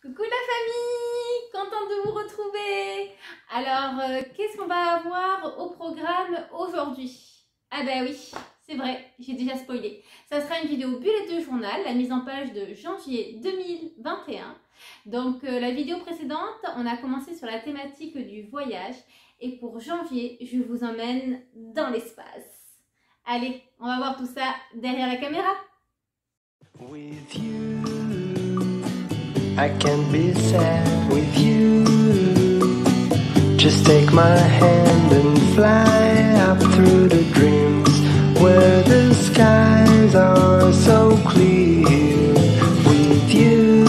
Coucou la famille, contente de vous retrouver. Alors, qu'est-ce qu'on va avoir au programme aujourd'hui? Ah ben oui, c'est vrai, j'ai déjà spoilé. Ça sera une vidéo bullet de journal, la mise en page de janvier 2021. Donc, la vidéo précédente, on a commencé sur la thématique du voyage. Et pour janvier, je vous emmène dans l'espace. Allez, on va voir tout ça derrière la caméra. With you, I can't be sad with you. Just take my hand and fly up through the dreams where the skies are so clear. With you,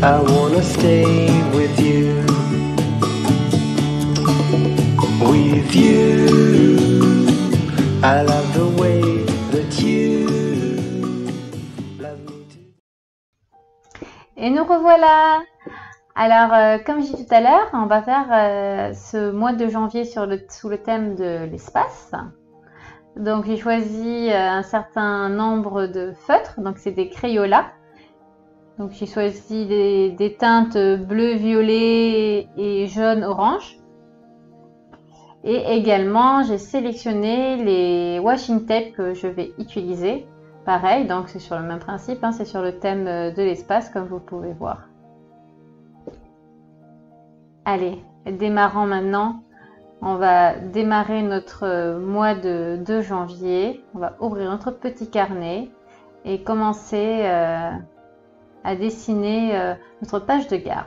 I wanna stay with you. With you, I love the way that you love me too. Et nous revoilà. Alors, comme je disais tout à l'heure, on va faire ce mois de janvier sous le thème de l'espace. Donc, j'ai choisi un certain nombre de feutres, donc c'est des Crayolas. Donc, j'ai choisi des teintes bleu, violet et jaune, orange. Et également, j'ai sélectionné les washing tape que je vais utiliser. Pareil, donc c'est sur le même principe, hein, c'est sur le thème de l'espace, comme vous pouvez voir. Allez, démarrons maintenant. On va démarrer notre mois de janvier. On va ouvrir notre petit carnet et commencer à dessiner notre page de garde.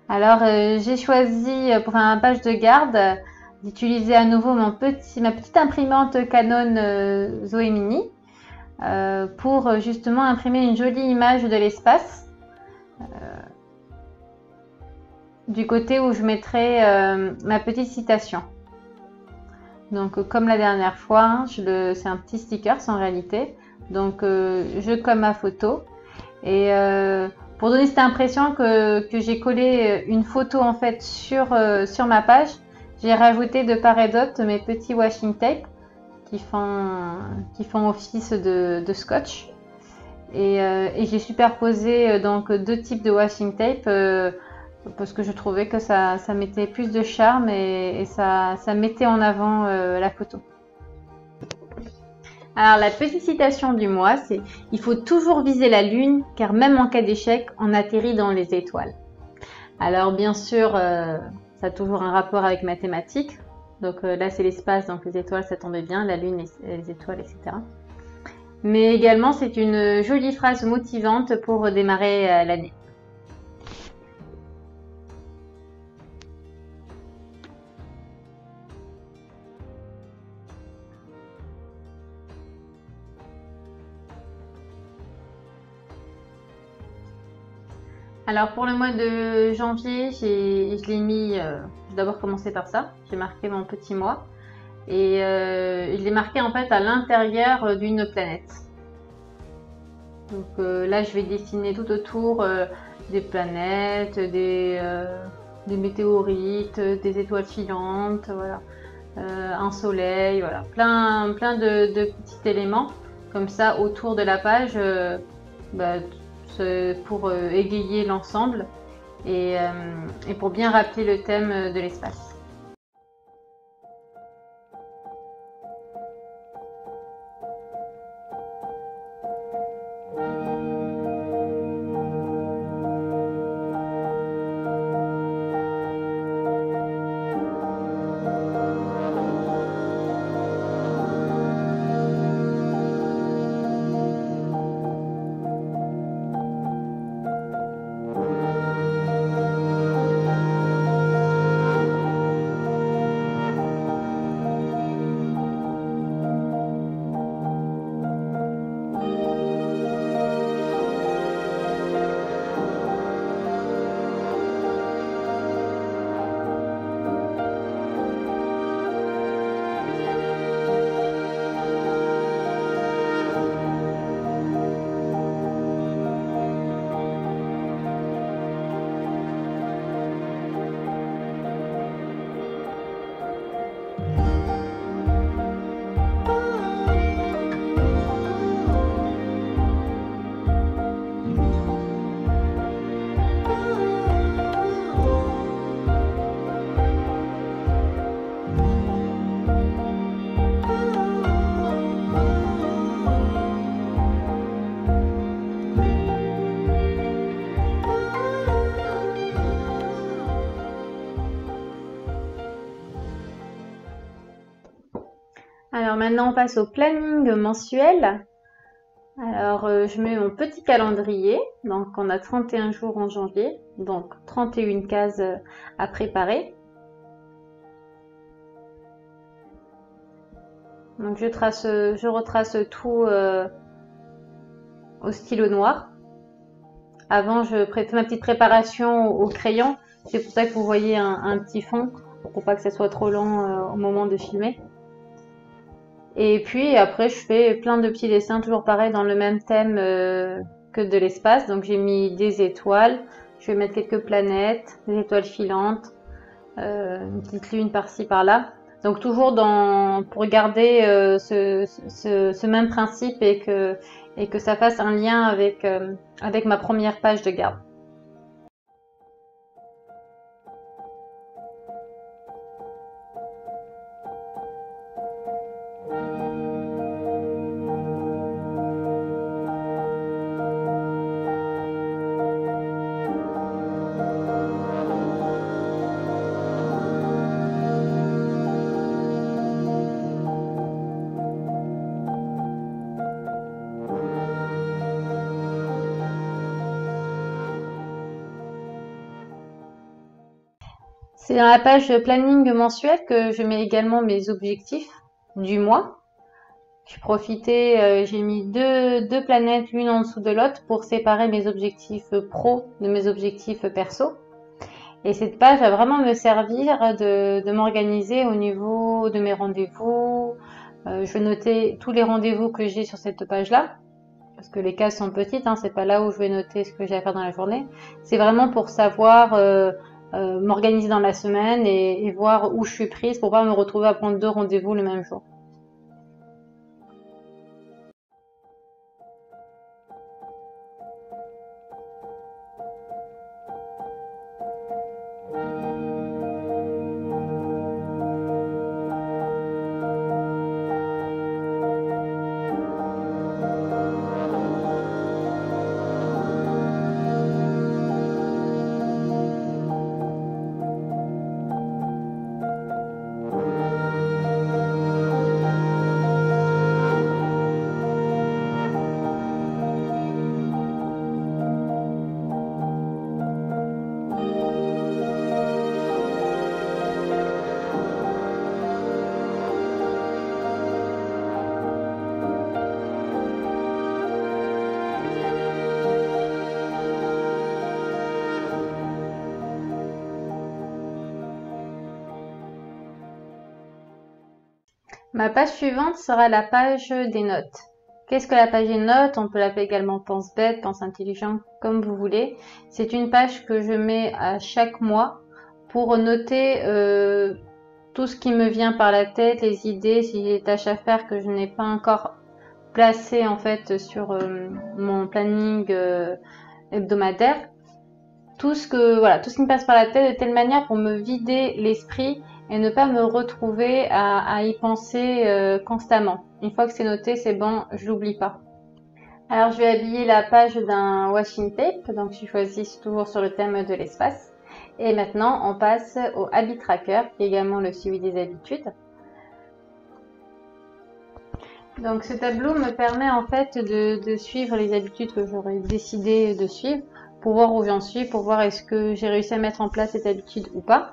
Alors, j'ai choisi pour faire ma page de garde d'utiliser à nouveau ma petite imprimante Canon Zoé Mini pour justement imprimer une jolie image de l'espace du côté où je mettrai ma petite citation. Donc, comme la dernière fois, hein, c'est un petit sticker en réalité. Donc, je colle ma photo et pour donner cette impression que j'ai collé une photo en fait sur ma page, j'ai rajouté de part et d'autre mes petits washing tape qui font office de scotch et j'ai superposé donc deux types de washing tape parce que je trouvais que ça mettait plus de charme et ça mettait en avant la photo. Alors la petite citation du mois, c'est « Il faut toujours viser la lune car même en cas d'échec, on atterrit dans les étoiles ». Alors bien sûr, ça a toujours un rapport avec mathématiques. Donc là c'est l'espace, donc les étoiles ça tombait bien, la lune, les étoiles, etc. Mais également c'est une jolie phrase motivante pour démarrer l'année. Alors pour le mois de janvier, je l'ai mis, j'ai d'abord commencé par ça, j'ai marqué mon petit mois et je l'ai marqué en fait à l'intérieur d'une planète. Donc là je vais dessiner tout autour des planètes, des météorites, des étoiles filantes, voilà, un soleil, voilà, plein de petits éléments comme ça autour de la page. Pour égayer l'ensemble et pour bien rappeler le thème de l'espace. Alors maintenant, on passe au planning mensuel. Alors, je mets mon petit calendrier. Donc, on a 31 jours en janvier. Donc, 31 cases à préparer. Donc, je retrace tout au stylo noir. Avant, je fais ma petite préparation au crayon. C'est pour ça que vous voyez un petit fond, pour pas que ça soit trop long au moment de filmer. Et puis après, je fais plein de petits dessins, toujours pareil, dans le même thème que de l'espace. Donc j'ai mis des étoiles, je vais mettre quelques planètes, des étoiles filantes, une petite lune par-ci par-là. Donc toujours pour garder ce même principe et que ça fasse un lien avec ma première page de garde. C'est dans la page planning mensuel que je mets également mes objectifs du mois. J'ai mis deux planètes l'une en dessous de l'autre pour séparer mes objectifs pro de mes objectifs perso. Et cette page va vraiment me servir de m'organiser au niveau de mes rendez-vous. Je vais noter tous les rendez-vous que j'ai sur cette page-là. Parce que les cases sont petites, hein, c'est pas là où je vais noter ce que j'ai à faire dans la journée. C'est vraiment pour savoir m'organiser dans la semaine et voir où je suis prise pour pas me retrouver à prendre 2 rendez-vous le même jour. Ma page suivante sera la page des notes. Qu'est-ce que la page des notes? On peut l'appeler également pense bête, pense intelligent, comme vous voulez. C'est une page que je mets à chaque mois pour noter tout ce qui me vient par la tête, les idées, si j'ai des tâches à faire que je n'ai pas encore placées en fait sur mon planning hebdomadaire. Tout ce qui me passe par la tête de telle manière pour me vider l'esprit et ne pas me retrouver à y penser constamment. Une fois que c'est noté, c'est bon, je l'oublie pas. Alors je vais habiller la page d'un washing tape, donc je choisis toujours sur le thème de l'espace. Et maintenant on passe au habit tracker, qui est également le suivi des habitudes. Donc ce tableau me permet en fait de suivre les habitudes que j'aurais décidé de suivre, pour voir où j'en suis, pour voir est-ce que j'ai réussi à mettre en place cette habitude ou pas.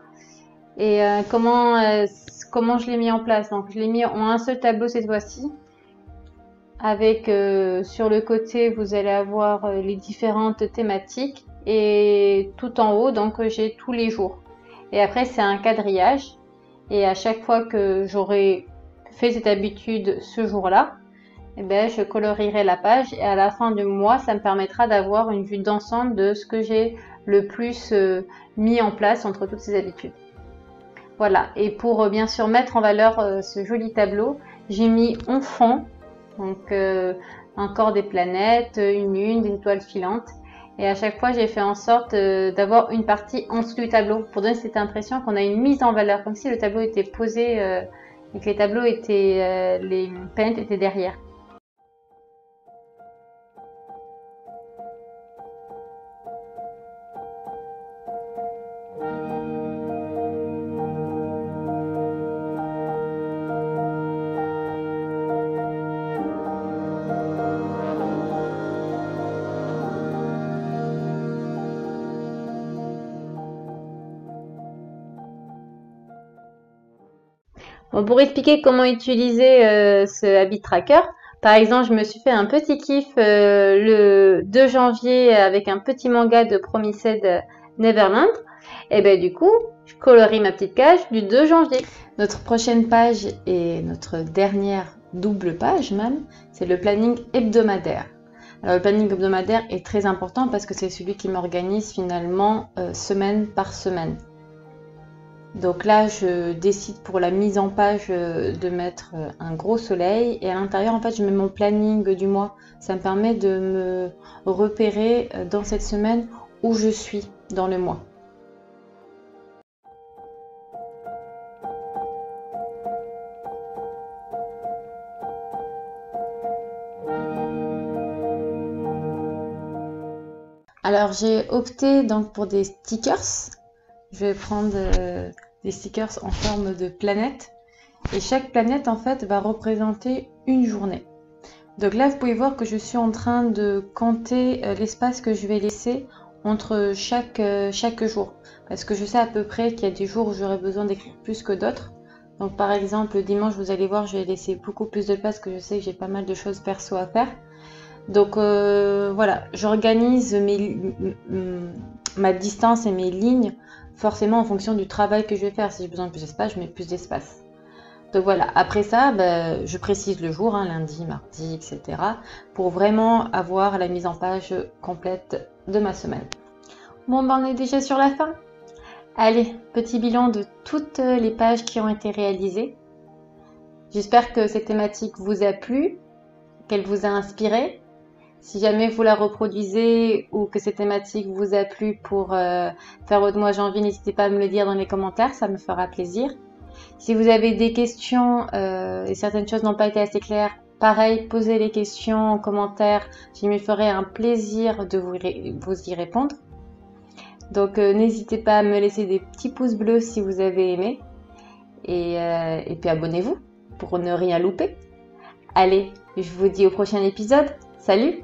Et comment je l'ai mis en place. Donc je l'ai mis en un seul tableau cette fois-ci. Avec sur le côté, vous allez avoir les différentes thématiques. Et tout en haut, donc j'ai tous les jours. Et après, c'est un quadrillage. Et à chaque fois que j'aurai fait cette habitude ce jour-là, eh ben, je colorierai la page et à la fin du mois, ça me permettra d'avoir une vue d'ensemble de ce que j'ai le plus mis en place entre toutes ces habitudes. Voilà, et pour bien sûr mettre en valeur ce joli tableau, j'ai mis en fond donc encore des planètes, une lune, des étoiles filantes. Et à chaque fois, j'ai fait en sorte d'avoir une partie en dessous du tableau pour donner cette impression qu'on a une mise en valeur, comme si le tableau était posé et que les tableaux étaient, les planètes étaient derrière. Bon, pour expliquer comment utiliser ce habit tracker, par exemple, je me suis fait un petit kiff le 2 janvier avec un petit manga de Promised Neverland. Et ben du coup, je colorie ma petite cage du 2 janvier. Notre prochaine page et notre dernière double page même, c'est le planning hebdomadaire. Alors le planning hebdomadaire est très important parce que c'est celui qui m'organise finalement semaine par semaine. Donc là, je décide pour la mise en page de mettre un gros soleil et à l'intérieur, en fait, je mets mon planning du mois. Ça me permet de me repérer dans cette semaine où je suis dans le mois. Alors j'ai opté donc pour des stickers. Je vais prendre des stickers en forme de planète. Et chaque planète en fait va représenter une journée. Donc là vous pouvez voir que je suis en train de compter l'espace que je vais laisser entre chaque jour. Parce que je sais à peu près qu'il y a des jours où j'aurai besoin d'écrire plus que d'autres. Donc par exemple le dimanche vous allez voir je vais laisser beaucoup plus de place parce que je sais que j'ai pas mal de choses perso à faire. Donc voilà, j'organise ma distance et mes lignes forcément en fonction du travail que je vais faire. Si j'ai besoin de plus d'espace, je mets plus d'espace. Donc voilà, après ça, je précise le jour, hein, lundi, mardi, etc. pour vraiment avoir la mise en page complète de ma semaine. Bon, on est déjà sur la fin. Allez, petit bilan de toutes les pages qui ont été réalisées. J'espère que cette thématique vous a plu, qu'elle vous a inspiré. Si jamais vous la reproduisez ou que cette thématique vous a plu pour faire votre mois janvier, n'hésitez pas à me le dire dans les commentaires, ça me fera plaisir. Si vous avez des questions et certaines choses n'ont pas été assez claires, pareil, posez les questions en commentaire, je me ferai un plaisir de vous y répondre. Donc n'hésitez pas à me laisser des petits pouces bleus si vous avez aimé et puis abonnez-vous pour ne rien louper. Allez, je vous dis au prochain épisode, salut!